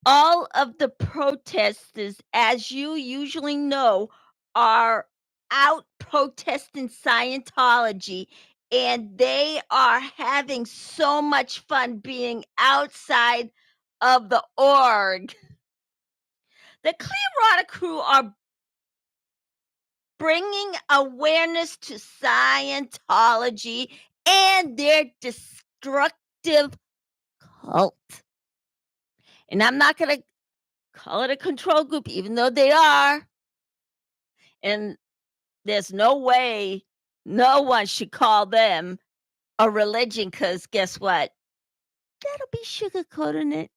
All of the protesters, as you usually know, are out protesting Scientology, and they are having so much fun being outside of the org. The Clearwater crew are bringing awareness to Scientology and their destructive cult. And I'm not going to call it a control group, even though they are. And there's no way no one should call them a religion, because guess what? That'll be sugarcoating it.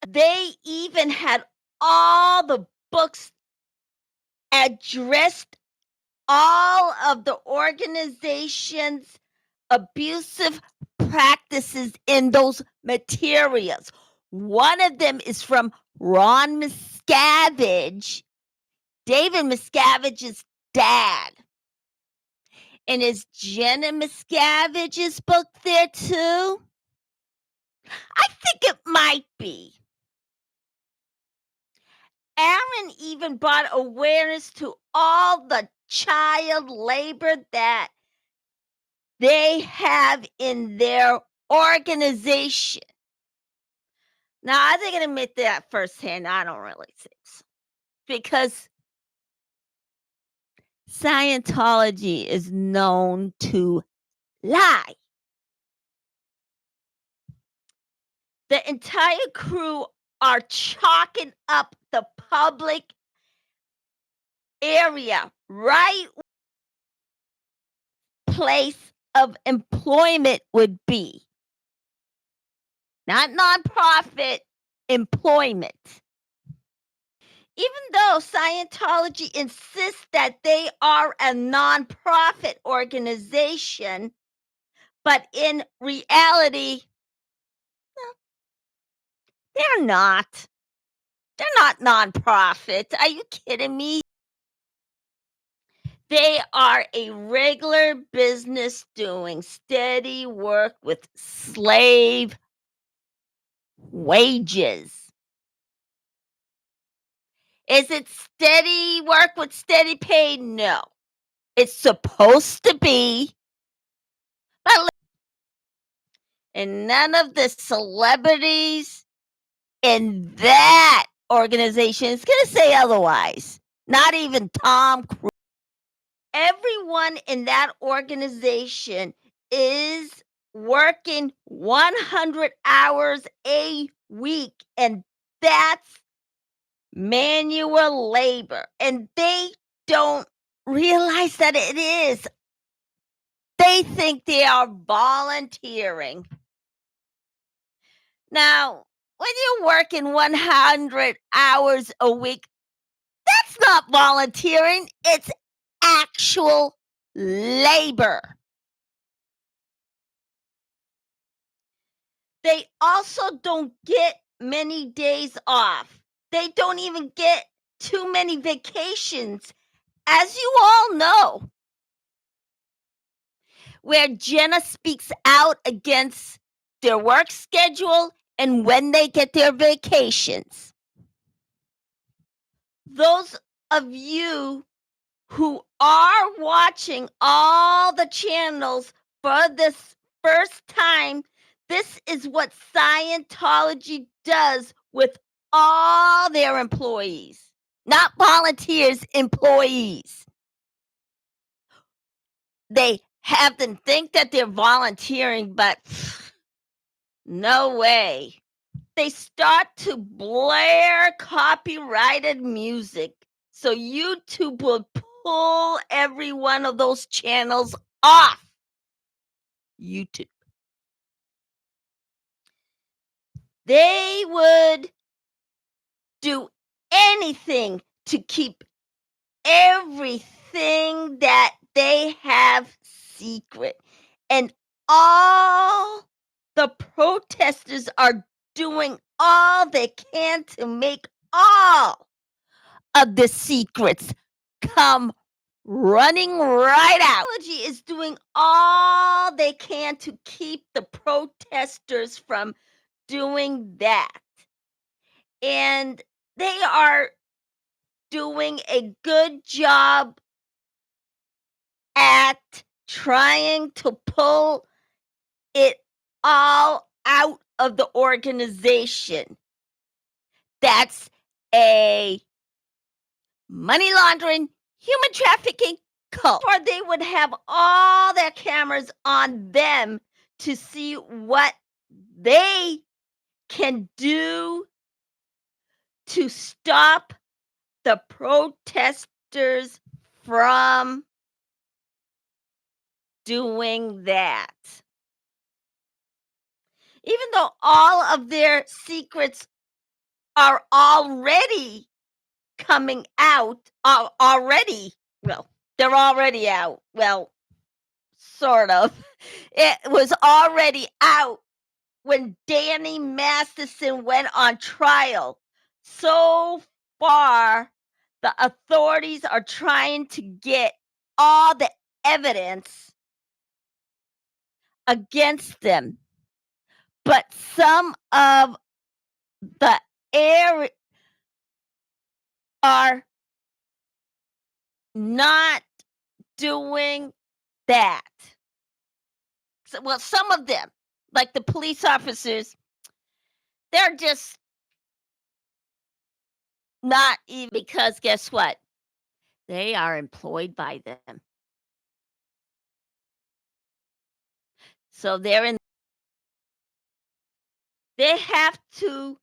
They even had all the books addressed all of the organization's abusive practices in those materials. One of them is from Ron Miscavige, David Miscavige's dad. And is Jenna Miscavige's book there too? I think it might be. Aaron even brought awareness to all the child labor that they have in their organization. Now, I think I can admit that firsthand. I don't really think so. Because Scientology is known to lie. The entire crew are chalking up the public area, right? Place of employment would be. Not nonprofit employment. Even though Scientology insists that they are a nonprofit organization, but in reality, they're not. They're not nonprofit. Are you kidding me? They are a regular business doing steady work with slave wages. Is it steady work with steady pay? No. It's supposed to be. But and none of the celebrities in that organization is going to say otherwise. Not even Tom Cruise. Everyone in that organization is working 100 hours a week, and that's manual labor. And they don't realize that it is. They think they are volunteering. Now, when you're working 100 hours a week, that's not volunteering, it's actual labor. They also don't get many days off. They don't even get too many vacations, as you all know. Where Jenna speaks out against their work schedule and when they get their vacations. Those of you who are watching all the channels for this first time, this is what Scientology does with all their employees, not volunteers, employees. They have them think that they're volunteering, but no way. They start to blare copyrighted music, so YouTube will pull every one of those channels off YouTube. They would do anything to keep everything that they have secret. And all the protesters are doing all they can to make all of the secrets come running right out. Scientology is doing all they can to keep the protesters from doing that. and they are doing a good job at trying to pull it all out of the organization. That's a money laundering, human trafficking cult. Or they would have all their cameras on them to see what they can do to stop the protesters from doing that. Even though all of their secrets are already coming out, already, well, they're already out. Well, sort of. It was already out when Danny Masterson went on trial. So far, the authorities are trying to get all the evidence against them. But some of the areas are not doing that. So, well, some of them, like the police officers, they're just not even, because guess what? They are employed by them. So they have to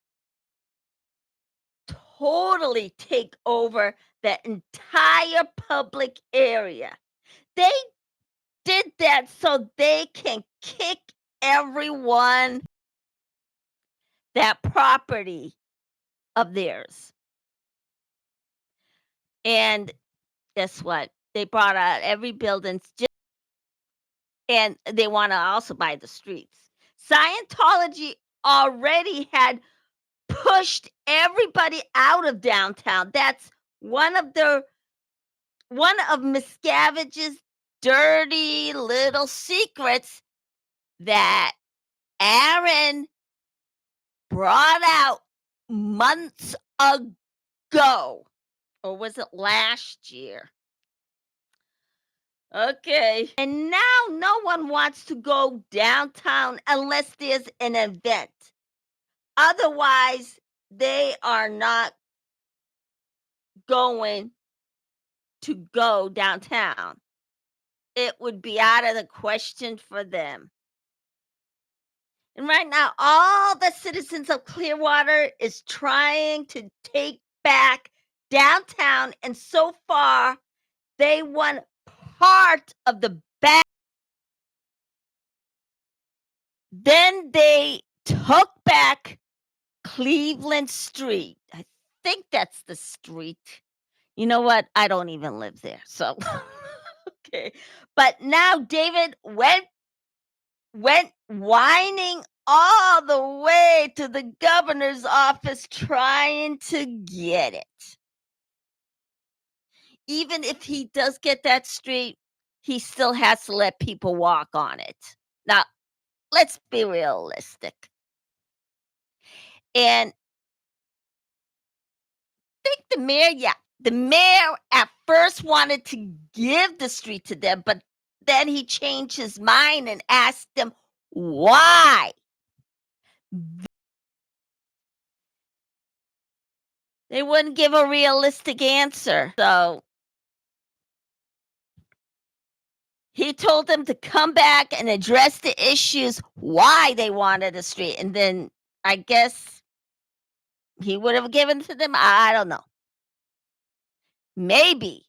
totally take over the entire public area. They did that so they can kick everyone that property of theirs. And guess what? They brought out every building, and they want to also buy the streets. Scientology already had pushed everybody out of downtown. That's one of Miscavige's dirty little secrets that Aaron brought out months ago. Or was it last year? Okay. And now no one wants to go downtown unless there's an event. Otherwise, they are not going to go downtown. It would be out of the question for them. And right now, all the citizens of Clearwater is trying to take back downtown, and so far, they won part of the back. Then they took back Cleveland Street. I think that's the street. You know what? I don't even live there, so okay. But now David went whining all the way to the governor's office trying to get it. Even if he does get that street, he still has to let people walk on it. Now, let's be realistic. And I think the mayor at first wanted to give the street to them, but then he changed his mind and asked them why. They wouldn't give a realistic answer. So he told them to come back and address the issues why they wanted a street. And then I guess he would have given to them. I don't know. Maybe.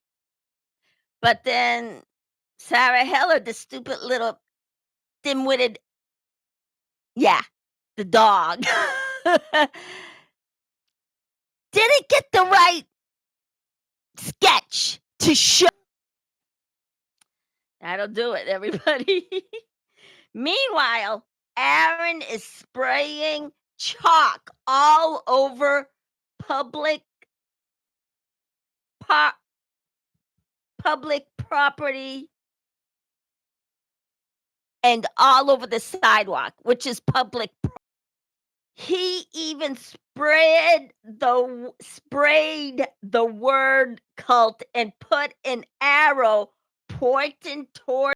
But then Sarah Heller, the stupid little dim-witted, yeah, the dog, didn't get the right sketch to show. That'll do it, everybody. Meanwhile, Aaron is spraying chalk all over public property and all over the sidewalk, which is public. He even sprayed the word cult and put an arrow pointing toward,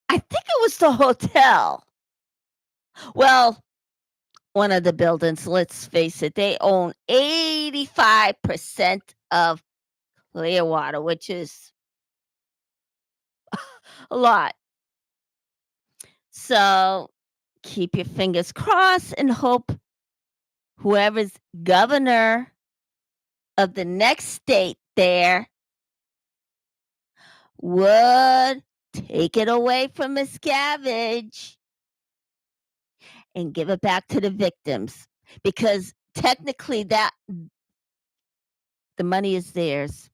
I think it was the hotel. Well, one of the buildings, let's face it, they own 85% of Clearwater, which is a lot. So keep your fingers crossed and hope whoever's governor of the next state there would take it away from Miscavige and give it back to the victims, because technically that the money is theirs.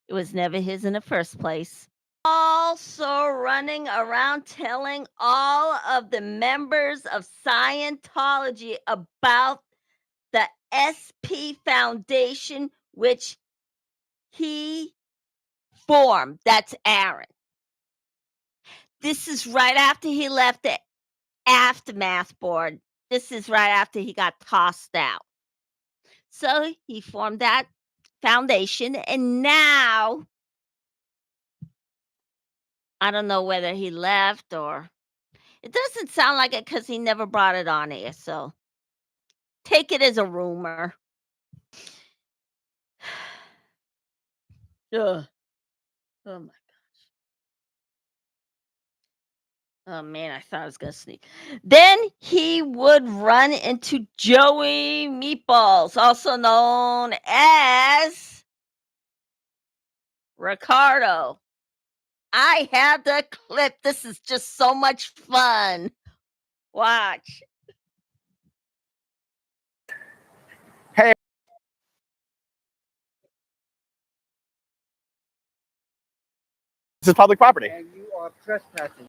It was never his in the first place. Also running around telling all of the members of Scientology about the SP Foundation, which he formed. That's Aaron. This is right after he left the Aftermath board. This is right after he got tossed out. So he formed that foundation, and now I don't know whether he left or it doesn't sound like it because he never brought it on air. So take it as a rumor. Ugh. Oh my. Oh man, I thought I was gonna sneak. Then he would run into Joey Meatballs, also known as Ricardo. I have the clip. This is just so much fun. Watch. Hey. This is public property. And you are trespassing.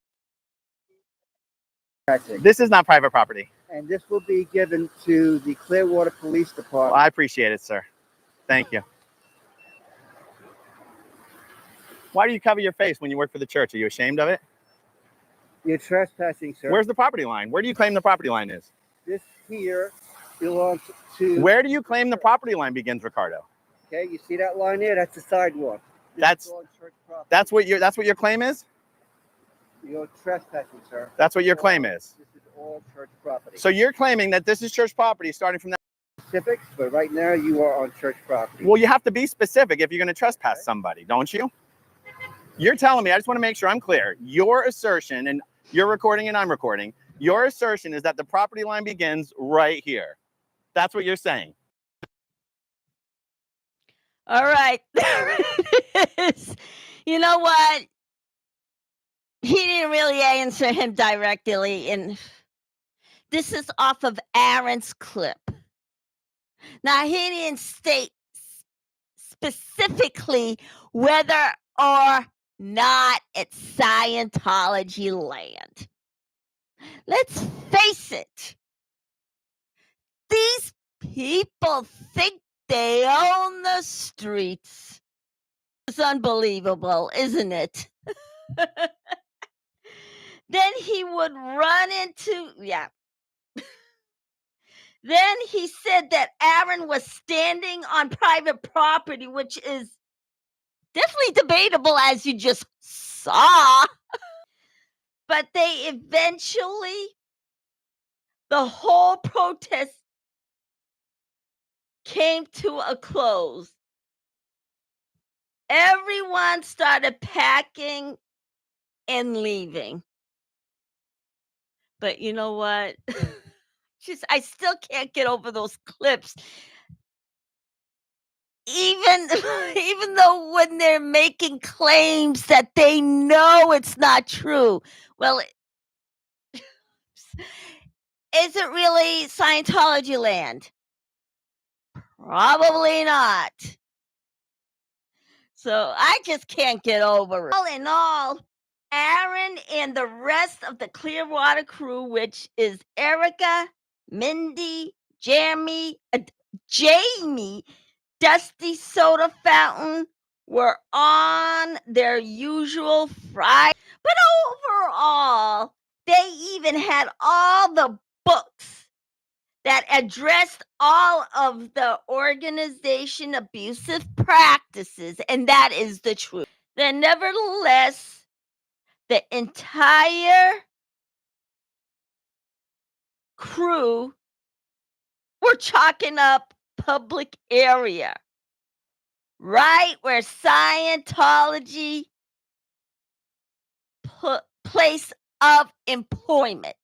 This is not private property. And this will be given to the Clearwater Police Department. Well, I appreciate it, sir. Thank you. Why do you cover your face when you work for the church? Are you ashamed of it? You're trespassing, sir. Where's the property line? Where do you claim the property line is? This here belongs to... Where do you claim the property line begins, Ricardo? Okay, you see that line there? That's the sidewalk. That's what your claim is? You're trespassing, sir. That's what your claim is. This is all church property. So you're claiming that this is church property starting from that. Specifics, but right now you are on church property. Well, you have to be specific if you're going to trespass somebody, don't you? You're telling me, I just want to make sure I'm clear. Your assertion, and you're recording and I'm recording, your assertion is that the property line begins right here. That's what you're saying. All right. There it is. You know what? He didn't really answer him directly, and this is off of Aaron's clip. Now, he didn't state specifically whether or not it's Scientology land. Let's face it. These people think they own the streets. It's unbelievable, isn't it? Then he would run into, Then he said that Aaron was standing on private property, which is definitely debatable, as you just saw. But they eventually, the whole protest came to a close. Everyone started packing and leaving. But you know what? I still can't get over those clips. Even though when they're making claims that they know it's not true. Well, is it really Scientology land? Probably not. So I just can't get over it. All in all, Aaron and the rest of the Clearwater crew, which is Erica, Mindy, Jamie, Dusty Soda Fountain, were on their usual Friday. But overall, they even had all the books that addressed all of the organization abusive practices, and that is the truth. Then, nevertheless, the entire crew were chalking up public area, right where Scientology place of employment,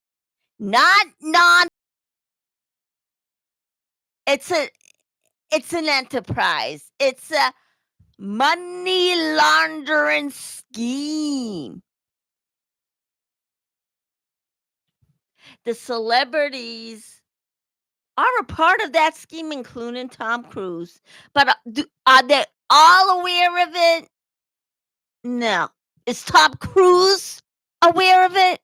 not non. It's an enterprise. It's a money laundering scheme. The celebrities are a part of that scheme, including Tom Cruise. But are they all aware of it? No. Is Tom Cruise aware of it?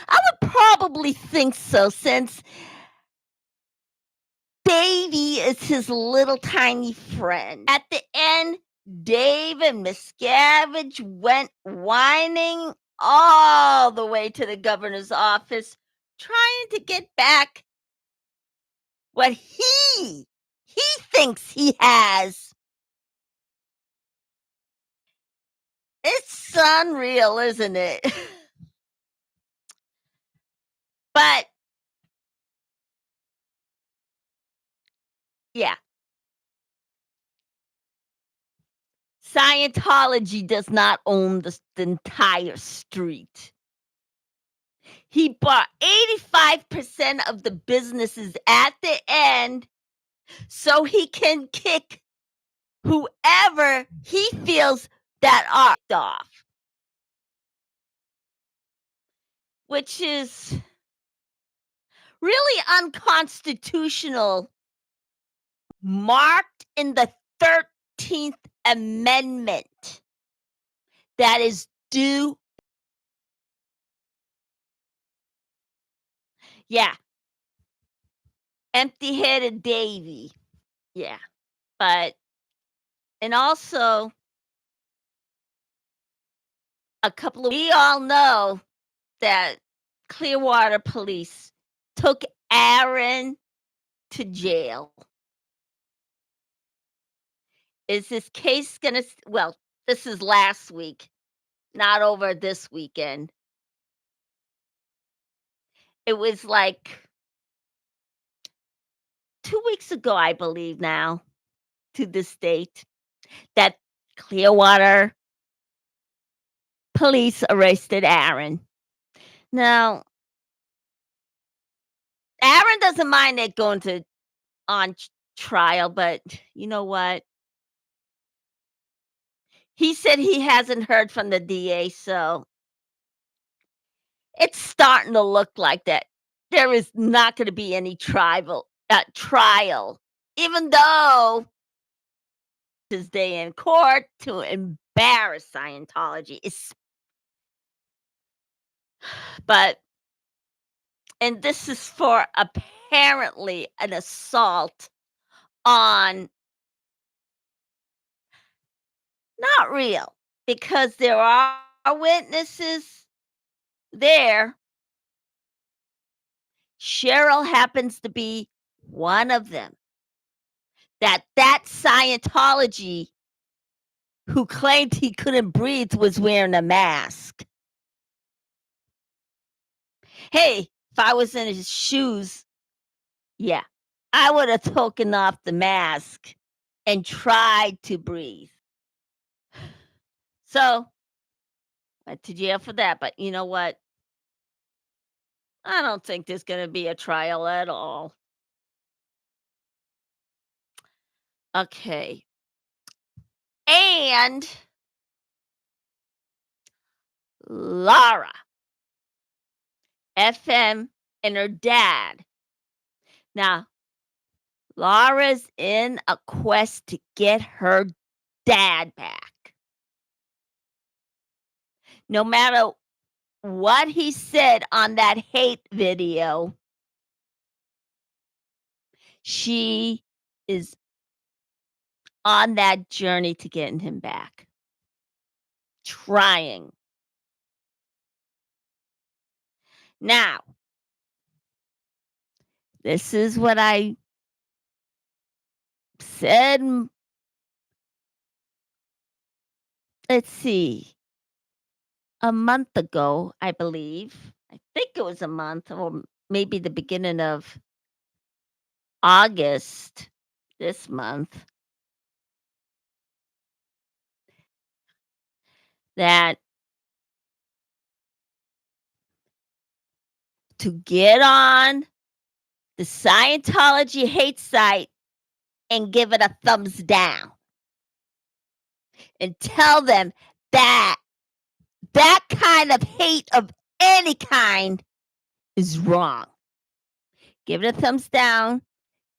I would probably think so, since Davey is his little tiny friend. At the end, Dave and Miscavige went whining all the way to the governor's office, trying to get back what he thinks he has. It's unreal, isn't it? But yeah. Scientology does not own the entire street. He bought 85% of the businesses at the end so he can kick whoever he feels that are off, which is really unconstitutional, marked in the 13th Amendment. That is due. Yeah. Empty-headed Davy. Yeah. But, and also, we all know that Clearwater police took Aaron to jail. Is this case gonna, well, this is last week, not over this weekend. It was like 2 weeks ago, I believe now, to this date, that Clearwater police arrested Aaron. Now, Aaron doesn't mind it going on trial, but you know what? He said he hasn't heard from the DA, so it's starting to look like that there is not going to be any trial, even though his day in court to embarrass Scientology is. But, and this is for apparently an assault on, not real, because there are witnesses there. Cheryl happens to be one of them. That Scientology who claimed he couldn't breathe was wearing a mask. Hey, if I was in his shoes, yeah, I would have taken off the mask and tried to breathe. So, went to jail for that. But you know what? I don't think there's going to be a trial at all. Okay. And Laura, FM, and her dad. Now, Laura's in a quest to get her dad back. No matter what he said on that hate video, she is on that journey to getting him back. Trying. Now, This is what I said. Let's see. A month ago, I believe. I think it was a month or maybe the beginning of August this month that to get on the Scientology hate site and give it a thumbs down and tell them that that kind of hate of any kind is wrong. Give it a thumbs down.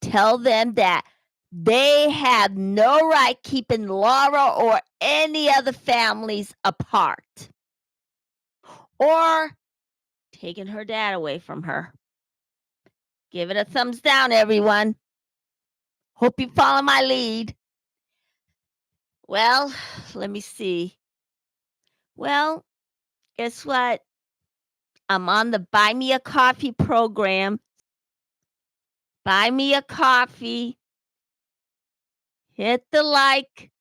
Tell them that they have no right keeping Laura or any other families apart or taking her dad away from her. Give it a thumbs down, everyone. Hope you follow my lead. Well, let me see. Well, guess what? I'm on the Buy Me a Coffee program. Buy me a coffee. Hit the like.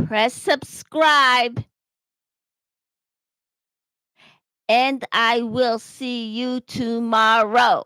Press subscribe. And I will see you tomorrow.